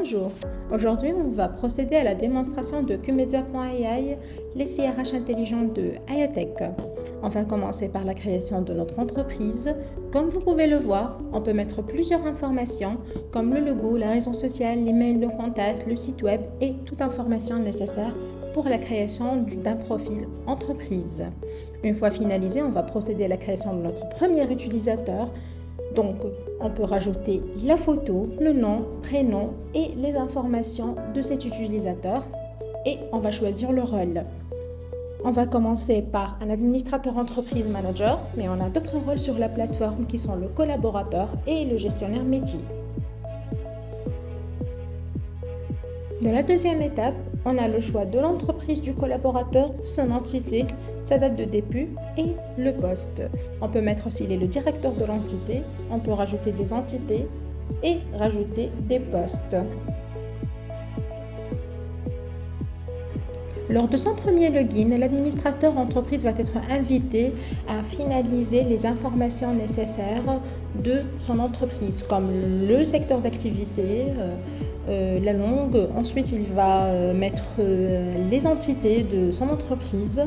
Bonjour, aujourd'hui on va procéder à la démonstration de QMedia.ai, les CRH intelligents de IoTech. On va commencer par la création de notre entreprise. Comme vous pouvez le voir, on peut mettre plusieurs informations comme le logo, la raison sociale, l'email de contact, le site web et toute information nécessaire pour la création d'un profil entreprise. Une fois finalisé, on va procéder à la création de notre premier utilisateur. Donc, on peut rajouter la photo, le nom, prénom et les informations de cet utilisateur et on va choisir le rôle. On va commencer par un administrateur entreprise manager, mais on a d'autres rôles sur la plateforme qui sont le collaborateur et le gestionnaire métier. Dans la deuxième étape, on a le choix de l'entreprise du collaborateur, son entité, sa date de début et le poste. On peut mettre s'il est le directeur de l'entité, on peut rajouter des entités et rajouter des postes. Lors de son premier login, l'administrateur entreprise va être invité à finaliser les informations nécessaires de son entreprise, comme le secteur d'activité, la langue. Ensuite, il va mettre les entités de son entreprise.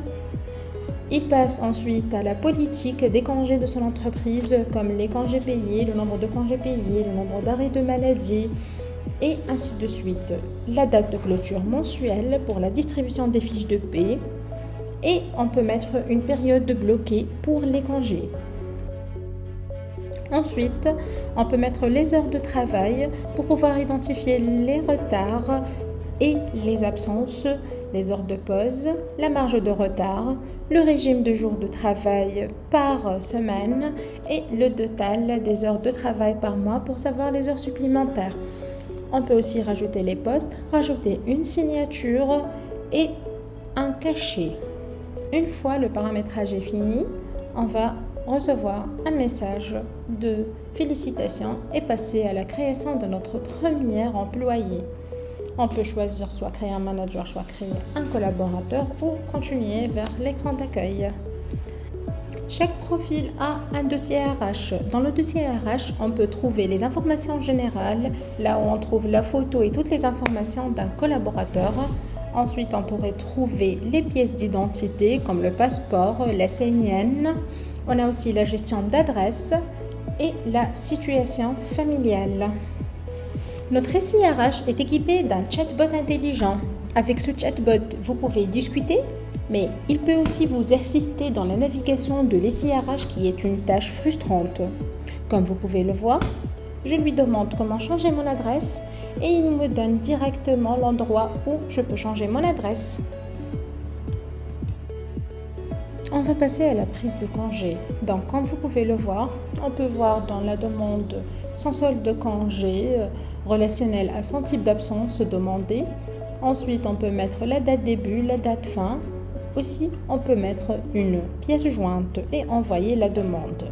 Il passe ensuite à la politique des congés de son entreprise, comme les congés payés, le nombre de congés payés, le nombre d'arrêts de maladie, et ainsi de suite. La date de clôture mensuelle pour la distribution des fiches de paie, et on peut mettre une période bloquée pour les congés. Ensuite, on peut mettre les heures de travail pour pouvoir identifier les retards et les absences, les heures de pause, la marge de retard, le régime de jours de travail par semaine et le total des heures de travail par mois pour savoir les heures supplémentaires. On peut aussi rajouter les postes, rajouter une signature et un cachet. Une fois le paramétrage est fini, on va recevoir un message de félicitations et passer à la création de notre premier employé. On peut choisir soit créer un manager, soit créer un collaborateur ou continuer vers l'écran d'accueil. Chaque profil a un dossier RH. Dans le dossier RH, on peut trouver les informations générales, là où on trouve la photo et toutes les informations d'un collaborateur. Ensuite, on pourrait trouver les pièces d'identité comme le passeport, la CIN. On a aussi la gestion d'adresse et la situation familiale. Notre SIRH est équipé d'un chatbot intelligent. Avec ce chatbot, vous pouvez discuter, mais il peut aussi vous assister dans la navigation de l'SIRH qui est une tâche frustrante. Comme vous pouvez le voir, je lui demande comment changer mon adresse et il me donne directement l'endroit où je peux changer mon adresse. On va passer à la prise de congé. Donc, comme vous pouvez le voir, on peut voir dans la demande son solde de congé relationnel à son type d'absence demandé. Ensuite, on peut mettre la date début, la date fin. Aussi, on peut mettre une pièce jointe et envoyer la demande.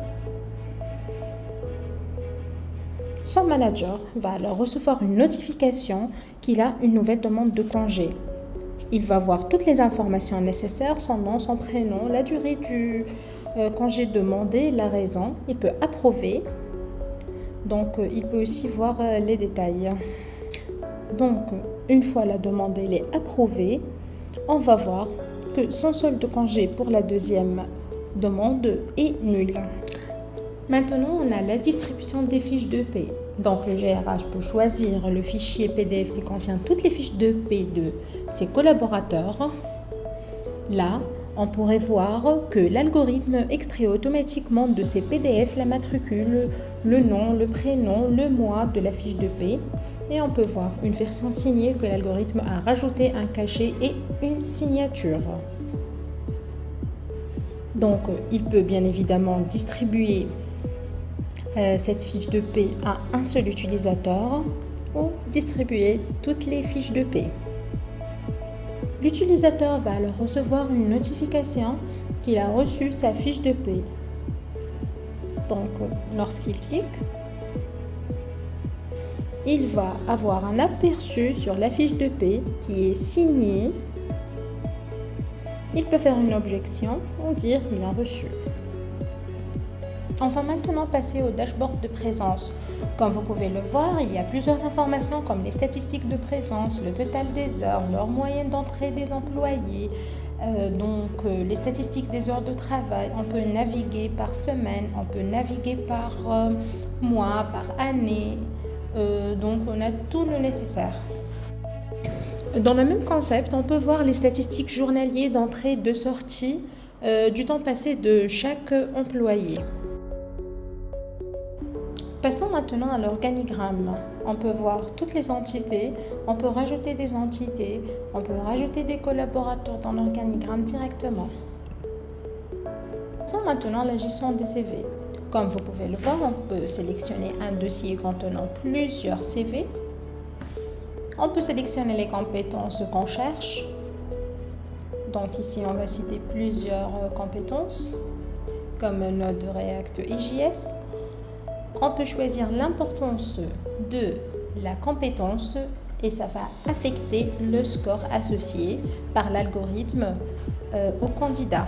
Son manager va alors recevoir une notification qu'il a une nouvelle demande de congé. Il va voir toutes les informations nécessaires, son nom, son prénom, la durée du congé demandé, la raison. Il peut approuver. Donc, il peut aussi voir les détails. Donc, une fois la demande est approuvée, on va voir que son solde de congé pour la deuxième demande est nul. Maintenant, on a la distribution des fiches de paie. Donc, le GRH peut choisir le fichier PDF qui contient toutes les fiches de paie de ses collaborateurs. Là, on pourrait voir que l'algorithme extrait automatiquement de ces PDF la matricule, le nom, le prénom, le mois de la fiche de paie. Et on peut voir une version signée que l'algorithme a rajouté un cachet et une signature. Donc, il peut bien évidemment distribuer cette fiche de paie à un seul utilisateur ou distribuer toutes les fiches de paie. L'utilisateur va alors recevoir une notification qu'il a reçu sa fiche de paie. Donc, lorsqu'il clique, il va avoir un aperçu sur la fiche de paie qui est signée. Il peut faire une objection ou dire bien reçu. On va maintenant passer au dashboard de présence. Comme vous pouvez le voir, il y a plusieurs informations comme les statistiques de présence, le total des heures, l'heure moyenne d'entrée des employés, les statistiques des heures de travail. On peut naviguer par semaine, on peut naviguer par mois, par année. Donc on a tout le nécessaire. Dans le même concept, on peut voir les statistiques journaliers d'entrée et de sortie du temps passé de chaque employé. Passons maintenant à l'organigramme. On peut voir toutes les entités, on peut rajouter des entités, on peut rajouter des collaborateurs dans l'organigramme directement. Passons maintenant à la gestion des CV. Comme vous pouvez le voir, on peut sélectionner un dossier contenant plusieurs CV. On peut sélectionner les compétences qu'on cherche. Donc ici, on va citer plusieurs compétences comme Node, React et JS. On peut choisir l'importance de la compétence et ça va affecter le score associé par l'algorithme au candidat.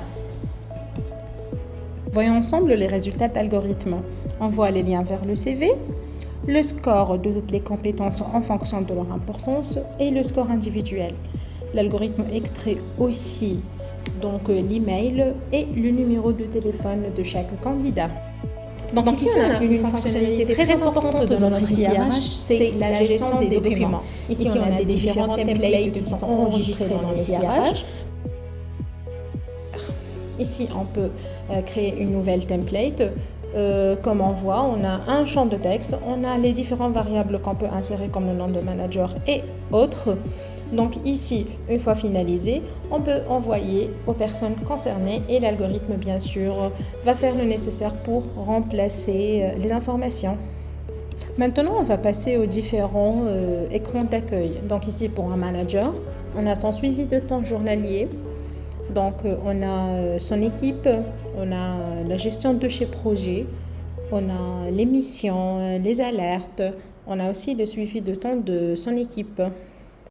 Voyons ensemble les résultats d'algorithme. On voit les liens vers le CV, le score de toutes les compétences en fonction de leur importance et le score individuel. L'algorithme extrait aussi l'email et le numéro de téléphone de chaque candidat. Donc ici, on a une fonctionnalité très importante de notre CRH, c'est la gestion des documents. Ici, on a des différents templates qui sont enregistrés dans les CRH. Ici, on peut créer une nouvelle template. Comme on voit, on a un champ de texte, on a les différentes variables qu'on peut insérer comme le nom de manager et autres. Donc ici, une fois finalisé, on peut envoyer aux personnes concernées et l'algorithme, bien sûr, va faire le nécessaire pour remplacer les informations. Maintenant, on va passer aux différents écrans d'accueil. Donc ici, pour un manager, on a son suivi de temps journalier. Donc, on a son équipe, on a la gestion de chez projet, on a les missions, les alertes, on a aussi le suivi de temps de son équipe.